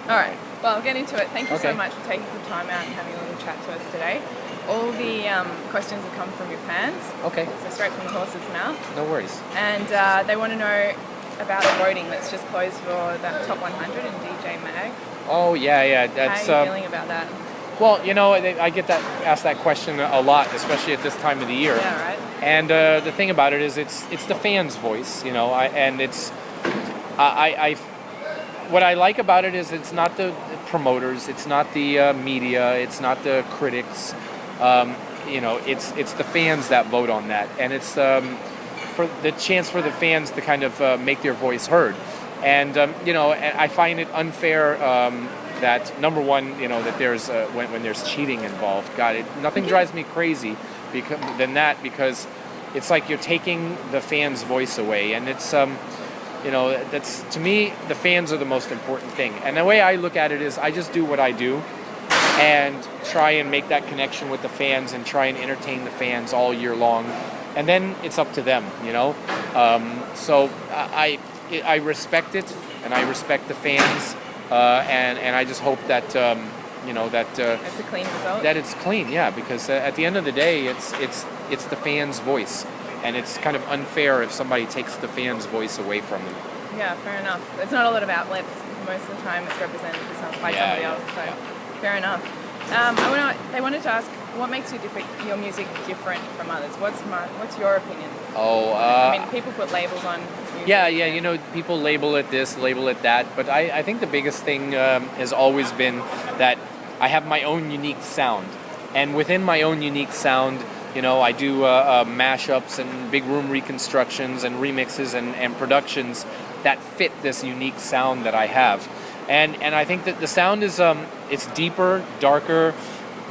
All right. Well, I'll get into it. Thank you so Okay. much for taking some time out and having a little chat to us today. All the questions have come from your fans, Okay, so straight from the horse's mouth. no worries. And they want to know about the voting that's just closed for that top 100 in DJ Mag. Oh, yeah, How that's... are you feeling about that? Well, I get asked that question a lot, especially at this time of the year. Yeah, right. And the thing about it is, it's the fans' voice, and it's what I like about it is it's not the promoters, it's not the media, it's not the critics. It's the fans that vote on that, and it's for the chance for the fans to kind of make their voice heard. And I find it unfair that number one, that there's when there's cheating involved. God, nothing drives me crazy because it's like you're taking the fans' voice away, and it's that's, to me, the fans are the most important thing. And the way I look at it is, I just do what I do and try and make that connection with the fans and try and entertain the fans all year long, and then it's up to them. So I respect it, and I respect the fans, and I just hope that It's a clean result. that it's clean, yeah, because at the end of the day, it's the fans' voice, and it's kind of unfair if somebody takes the fans' voice away from them. Yeah, fair enough. There's not a lot of outlets. Most of the time it's represented by somebody else, so fair enough. They wanted to ask, what makes your music different from others? What's your opinion? I mean, people put labels on music. Yeah, people label it this, label it that, but I think the biggest thing has always been that I have my own unique sound, and within my own unique sound, I do mashups and big room reconstructions and remixes and productions that fit this unique sound that I have. And I think that the sound is it's deeper, darker,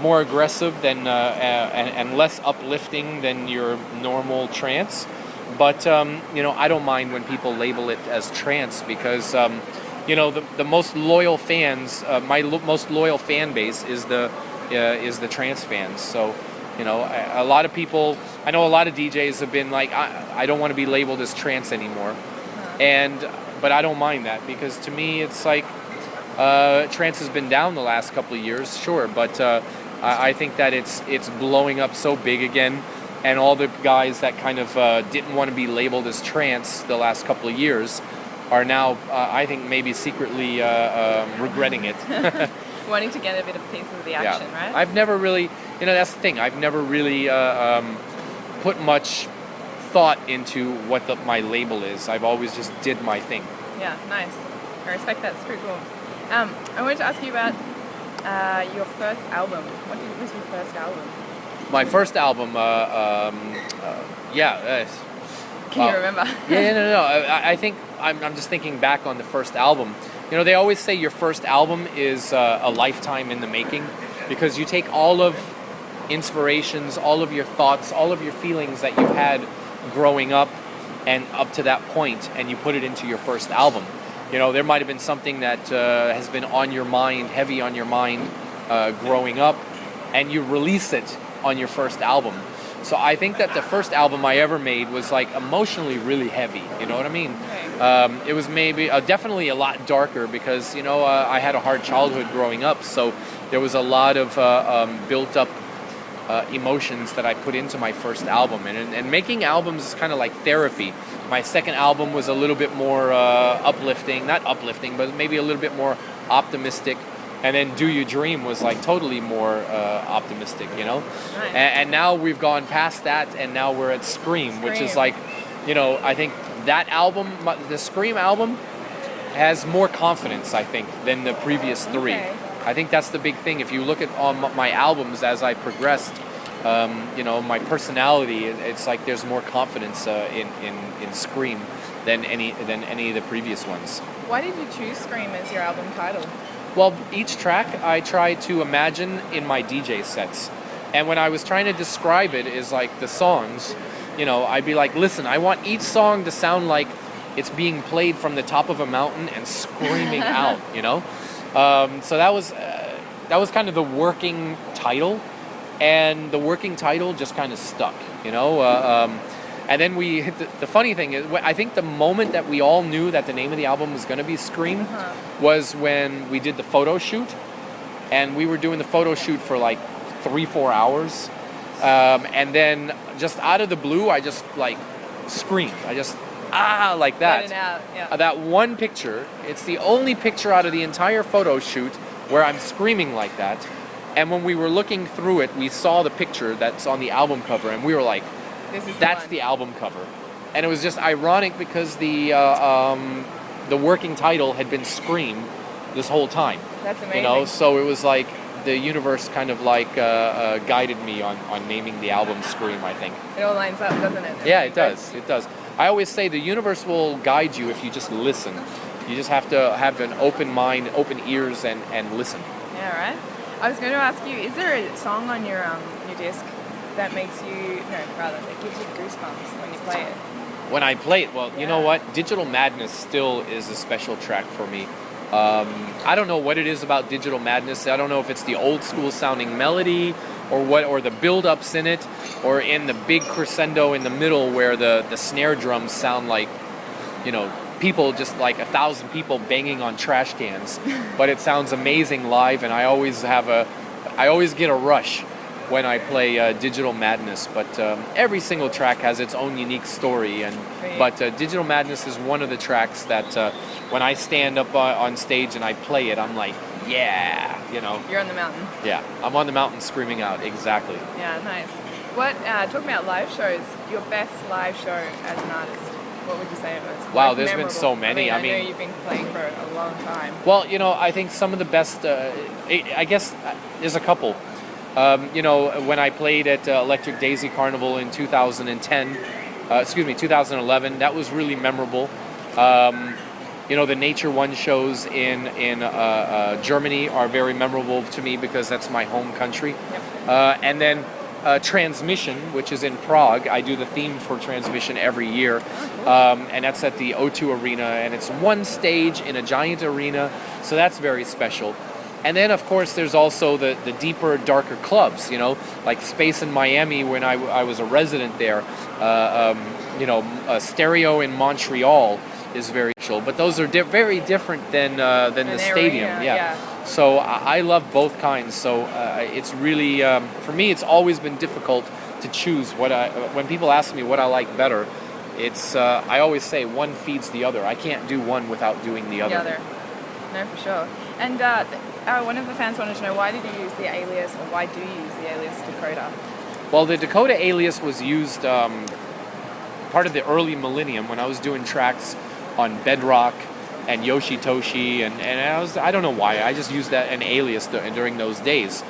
more aggressive than and less uplifting than your normal trance. But I don't mind when people label it as trance, because the most loyal fans, most loyal fan base is the trance fans. So a lot of people, I know a lot of DJs have been like, I don't want to be labeled as trance anymore, but I don't mind that, because to me it's like trance has been down the last couple of years, sure, but I think that it's blowing up so big again, and all the guys that kind of didn't want to be labeled as trance the last couple of years are now, I think, maybe secretly regretting it. Wanting to get a bit of a piece of the action, Yeah. right? I've never really, that's the thing, I've never really put much thought into what my label is. I've always just did my thing. Yeah, nice. I respect that. It's pretty cool. I wanted to ask you about your first album. What was your first album? My first album, Can you remember? No. I think I'm just thinking back on the first album. They always say your first album is a lifetime in the making, because you take all of inspirations, all of your thoughts, all of your feelings that you've had growing up and up to that point, and you put it into your first album. There might have been something that has been on your mind, heavy on your mind growing up, and you release it on your first album. So I think that the first album I ever made was like emotionally really heavy. You know what I mean? Okay. It was maybe definitely a lot darker, because I had a hard childhood growing up, so there was a lot of built up emotions that I put into my first album, and making albums is kind of like therapy. My second album was a little bit more uplifting, not uplifting, but maybe a little bit more optimistic. And then Do You Dream was like totally more optimistic, Nice. And now we've gone past that, and now we're at Scream, which is like, I think that album, the Scream album, has more confidence, I think, than the previous three. Okay. I think that's the big thing. If you look at on my albums as I progressed, my personality, it's like there's more confidence in Scream than any of the previous ones. Why did you choose Scream as your album title? Well, each track I tried to imagine in my DJ sets. And when I was trying to describe it as like the songs, I'd be like, listen, I want each song to sound like it's being played from the top of a mountain and screaming out, So that was kind of the working title, and the working title just kind of stuck, And then the funny thing is, I think the moment that we all knew that the name of the album was going to be Scream was when we did the photo shoot. And we were doing the photo shoot for like 3-4 hours. And then just out of the blue, I just like screamed. I just, like that. Let it out, yeah. That one picture, it's the only picture out of the entire photo shoot where I'm screaming like that. And when we were looking through it, we saw the picture that's on the album cover, and we were like, that's the album cover. And it was just ironic because the working title had been Scream this whole time. That's amazing. You know, so it was like the universe kind of like guided me on naming the album Scream, I think. It all lines up, doesn't it? Yeah, it does. It does. I always say the universe will guide you if you just listen. You just have to have an open mind, open ears, and listen. Yeah, right. I was going to ask you, is there a song on your disc that makes you, that gives you goosebumps when you play it? When I play it, well, you know what? Digital Madness still is a special track for me. I don't know what it is about Digital Madness. I don't know if it's the old school sounding melody or the build-ups in it, or in the big crescendo in the middle where the snare drums sound like, people, just like 1,000 people banging on trash cans. But it sounds amazing live, and I always get a rush when I play Digital Madness. But every single track has its own unique story, but Digital Madness is one of the tracks that when I stand up on stage and I play it, I'm like, yeah, You're on the mountain. Yeah, I'm on the mountain screaming out, exactly. Yeah, nice. Talking about live shows, your best live show as an artist, what would you say it was? Wow, there's been so many. I know you've been playing for a long time. Well, I think some of the best, I guess, there's a couple. When I played at Electric Daisy Carnival in 2011, that was really memorable. The Nature One shows in Germany are very memorable to me because that's my home country. Yep. And then Transmission, which is in Prague. I do the theme for Transmission every year. And that's at the O2 Arena, and it's one stage in a giant arena, so that's very special. And then, of course, there's also the deeper, darker clubs, like Space in Miami when I was a resident there. Stereo in Montreal is very special, but those are very different than the stadium. Arena, yeah. So I love both kinds. So it's really, for me, it's always been difficult to choose when people ask me what I like better. It's I always say one feeds the other. I can't do one without doing the other. No, for sure. And one of the fans wanted to know, why did you use the alias, or why do you use the alias Dakota? Well, the Dakota alias was used part of the early millennium when I was doing tracks on Bedrock and Yoshitoshi, and I don't know why, I just used an alias during those days.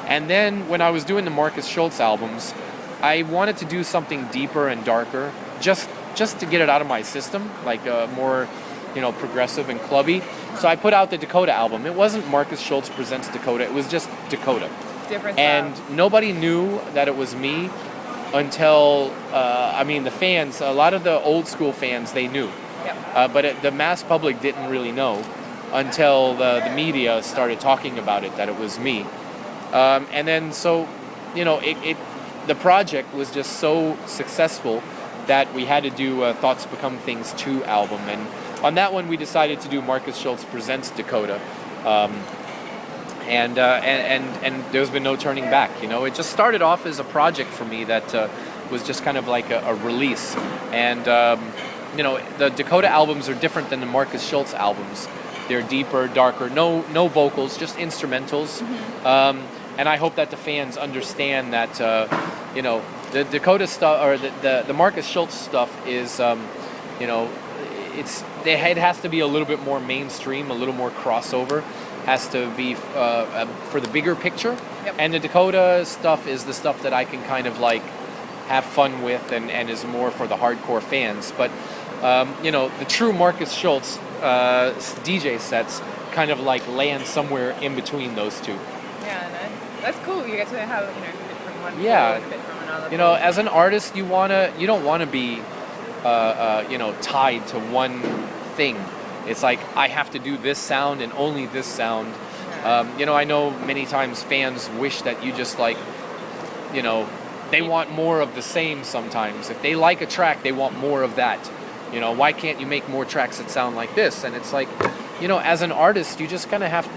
And then when I was doing the Markus Schulz albums, I wanted to do something deeper and darker, just to get it out of my system, like more, progressive and clubby. So I put out the Dakota album. It wasn't Markus Schulz Presents Dakota, it was just Dakota. Different and style. Nobody knew that it was me until, the fans, a lot of the old school fans, they knew. Yep. But the mass public didn't really know until the media started talking about it, that it was me. And then, so, the project was just so successful that we had to do Thoughts Become Things 2 album. And on that one, we decided to do Markus Schulz Presents Dakota. And there's been no turning back. It just started off as a project for me that was just kind of like a release. And, the Dakota albums are different than the Markus Schulz albums. They're deeper, darker, no vocals, just instrumentals. Mm-hmm. And I hope that the fans understand that, the Dakota stuff, or the Markus Schulz stuff is, it has to be a little bit more mainstream, a little more crossover. Has to be for the bigger picture. Yep. And the Dakota stuff is the stuff that I can kind of like have fun with and is more for the hardcore fans. But, the true Markus Schulz DJ sets kind of like land somewhere in between those two. Yeah, nice. That's cool. You get to have, a bit from one yeah. and a bit from another. As an artist, you don't want to be, tied to one thing. It's like, I have to do this sound and only this sound. I know many times fans wish that you just like, they want more of the same sometimes. If they like a track, they want more of that. You know, why can't you make more tracks that sound like this? And it's like, you know, as an artist, you just kind of have to,